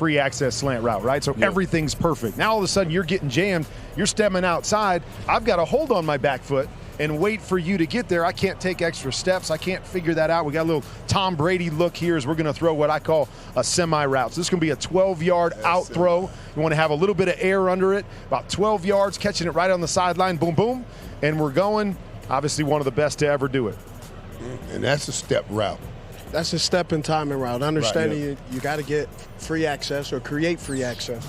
free access slant route, right? So everything's perfect. Now all of a sudden you're getting jammed, you're stemming outside. I've got to hold on my back foot and wait for you to get there. I can't take extra steps. I can't figure that out. We got a little Tom Brady look here as we're going to throw what I call a semi-route. So this is going to be a 12-yard out throw. You want to have a little bit of air under it, about 12 yards, catching it right on the sideline, boom, boom, and we're going. Obviously one of the best to ever do it. And that's a step route. That's a step in timing route. Understanding you got to get free access or create free access.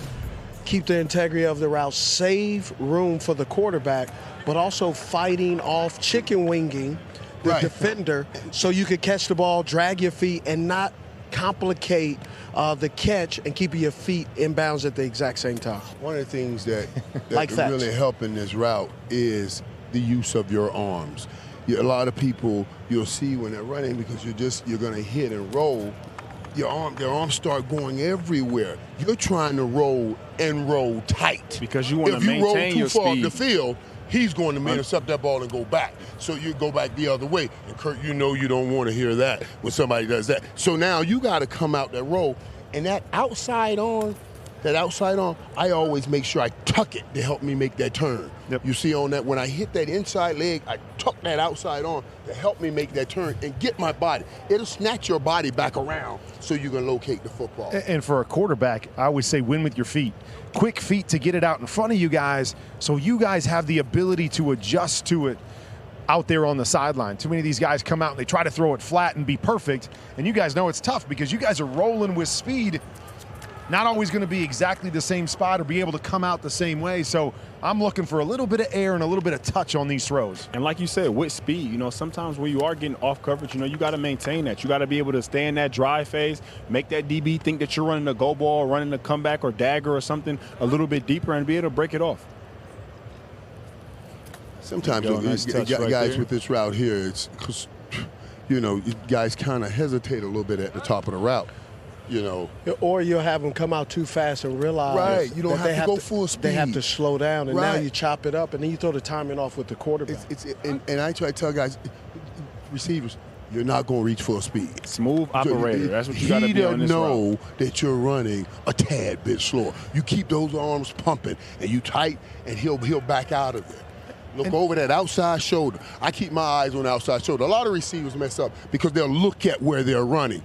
Keep the integrity of the route, save room for the quarterback, but also fighting off chicken winging the defender so you could catch the ball, drag your feet, and not complicate the catch and keeping your feet in bounds at the exact same time. One of the things that like really help in this route is the use of your arms. A lot of people you'll see when they're running because you're going to hit and roll. Their arms start going everywhere. You're trying to roll and roll tight. Because you want to maintain your speed. If you roll too far up the field, he's going to intercept that ball and go back. So you go back the other way. And Kurt, you know you don't want to hear that when somebody does that. So now you got to come out that roll. And that outside arm, I always make sure I tuck it to help me make that turn. You see on that, when I hit that inside leg, I tuck that outside arm to help me make that turn and get my body. It'll snatch your body back around so you can locate the football. And for a quarterback, I always say win with your feet. Quick feet to get it out in front of you guys so you guys have the ability to adjust to it out there on the sideline. Too many of these guys come out and they try to throw it flat and be perfect, and you guys know it's tough because you guys are rolling with speed. Not always going to be exactly the same spot or be able to come out the same way. So I'm looking for a little bit of air and a little bit of touch on these throws. And like you said, with speed, sometimes when you are getting off coverage, you got to maintain that. You got to be able to stay in that drive phase, make that DB think that you're running a go ball, running a comeback or dagger or something a little bit deeper and be able to break it off. Sometimes nice guys with this route here, it's because, guys kind of hesitate a little bit at the top of the route. Or you'll have them come out too fast and realize you don't have to go full speed. They have to slow down, and now you chop it up, and then you throw the timing off with the quarterback. And I try to tell guys, receivers, you're not going to reach full speed. Smooth operator. That's what you got to be on this route. He doesn't know that you're running a tad bit slower. You keep those arms pumping, and you tight, and he'll back out of it. Look over that outside shoulder. I keep my eyes on the outside shoulder. A lot of receivers mess up because they'll look at where they're running.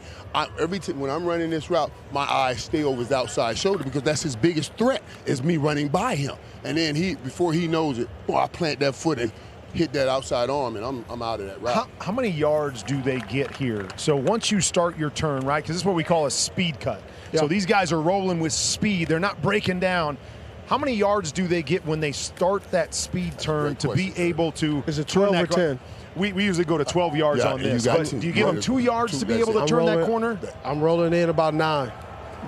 Every time when I'm running this route, my eyes stay over his outside shoulder because that's his biggest threat is me running by him. And then before he knows it, I plant that foot and hit that outside arm, and I'm out of that route. How many yards do they get here? So once you start your turn, right, because this is what we call a speed cut. Yep. So these guys are rolling with speed. They're not breaking down. How many yards do they get when they start that speed turn to be able to? Is it 12 or 10? We usually go to 12 yards on this. But do you give them 2 yards to be able to turn that corner? I'm rolling in about 9.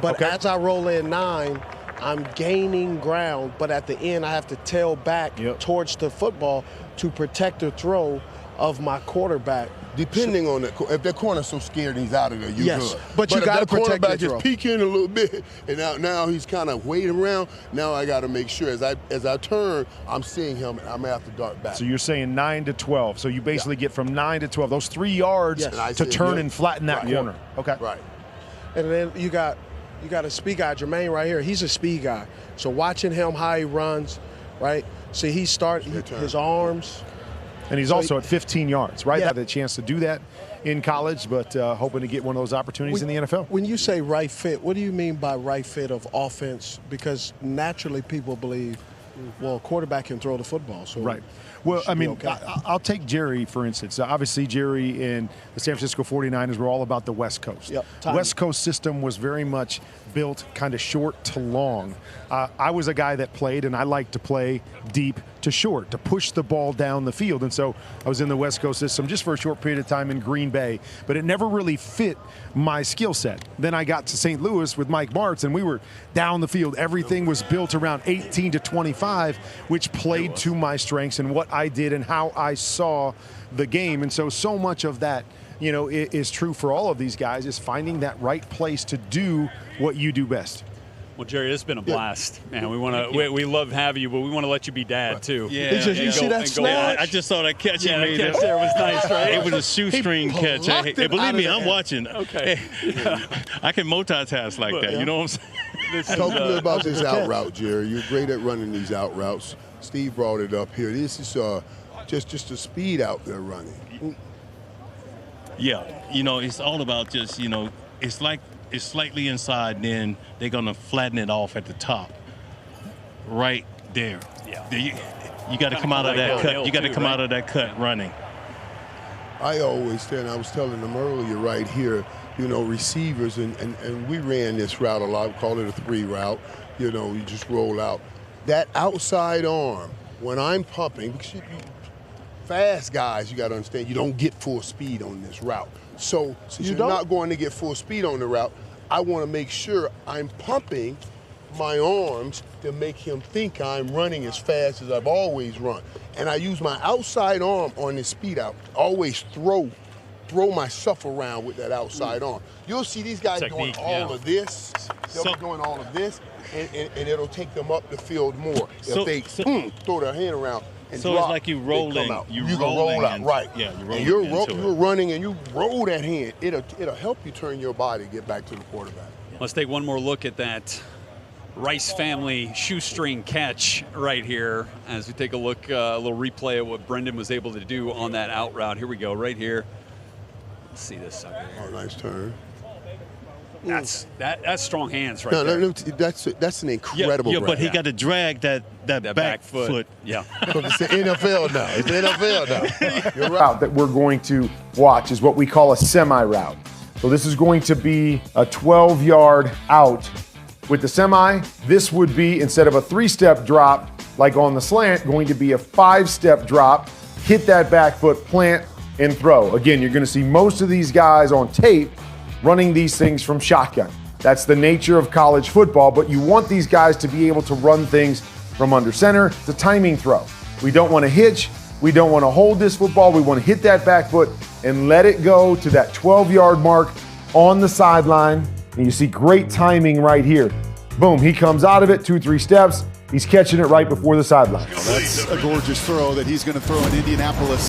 But as I roll in 9, I'm gaining ground. But at the end, I have to tail back towards the football to protect the throw of my quarterback. Depending on if that corner's so scared and he's out of there, you're good. But you got to protect the throw. Just peeking a little bit, and now he's kind of waiting around. Now I got to make sure as I turn, I'm seeing him, and I'm gonna have to dart back. So you're saying 9 to 12. So you basically get from 9 to 12. Those 3 yards to turn and flatten that corner. Okay. Right. And then you got a speed guy, Jermaine, right here. He's a speed guy. So watching him how he runs, right? See, he starts his arms. And he's also at 15 yards, right? Had a chance to do that in college, but hoping to get one of those opportunities in the NFL. When you say right fit, what do you mean by right fit of offense? Because naturally people believe, well, a quarterback can throw the football. So right. Well, I mean, I'll take Jerry, for instance. Obviously, Jerry and the San Francisco 49ers were all about the West Coast. West Coast system was very much built kind of short to long. I was a guy that played, and I like to play deep to short, to push the ball down the field. And so I was in the West Coast system just for a short period of time in Green Bay, but it never really fit my skill set. Then I got to St. Louis with Mike Martz, and we were down the field. Everything was built around 18 to 25, which played to my strengths and what I did and how I saw the game. And so much of that, is true for all of these guys, is finding that right place to do what you do best. Well, Jerry, it's been a blast, man. We love having you, but we want to let you be dad too. Yeah. Did you see that snatch? I just saw that catch. Yeah, that catch there was nice, right? It was a shoestring catch. Hey, believe me, I'm watching. Okay. I can multitask like that. You know what I'm saying? Talk to me about this out route, Jerry. You're great at running these out routes. Steve brought it up here. This is just the speed out there running. Yeah, it's all about just, it's like it's slightly inside, then they're going to flatten it off at the top. Right there. Yeah. You got to come out of that cut. You got to come out of that cut running. I always say, and I was telling them earlier right here, receivers, and we ran this route a lot. We call it a 3 route. You just roll out. That outside arm, when I'm pumping, because fast guys, you got to understand, you don't get full speed on this route. So since you're not going to get full speed on the route, I want to make sure I'm pumping my arms to make him think I'm running as fast as I've always run. And I use my outside arm on this speed out. Always throw myself around with that outside arm. You'll see these guys doing all of this. They'll be doing all of this, and it'll take them up the field more. If they throw their hand around and so drop, it's like you rolling. You can roll out, right. Yeah, you're running and you roll that hand. It'll help you turn your body to get back to the quarterback. Let's take one more look at that Rice family shoestring catch right here as we take a look, a little replay of what Brendan was able to do on that out route. Here we go, right here. Let's see this sucker. Oh, nice turn. That's strong hands right there. No, that's an incredible grab. But he got to drag that back foot. Yeah. It's the NFL now. It's the NFL now. You're right. Route that we're going to watch is what we call a semi route. So this is going to be a 12-yard out. With the semi, this would be, instead of a 3-step drop like on the slant, going to be a 5-step drop, hit that back foot, plant, and throw. Again, you're going to see most of these guys on tape running these things from shotgun. That's the nature of college football, but you want these guys to be able to run things from under center. It's a timing throw. We don't want to hitch. We don't want to hold this football. We want to hit that back foot and let it go to that 12-yard mark on the sideline. And you see great timing right here. Boom, he comes out of it, 2-3 steps. He's catching it right before the sideline. That's a gorgeous throw that he's going to throw in Indianapolis.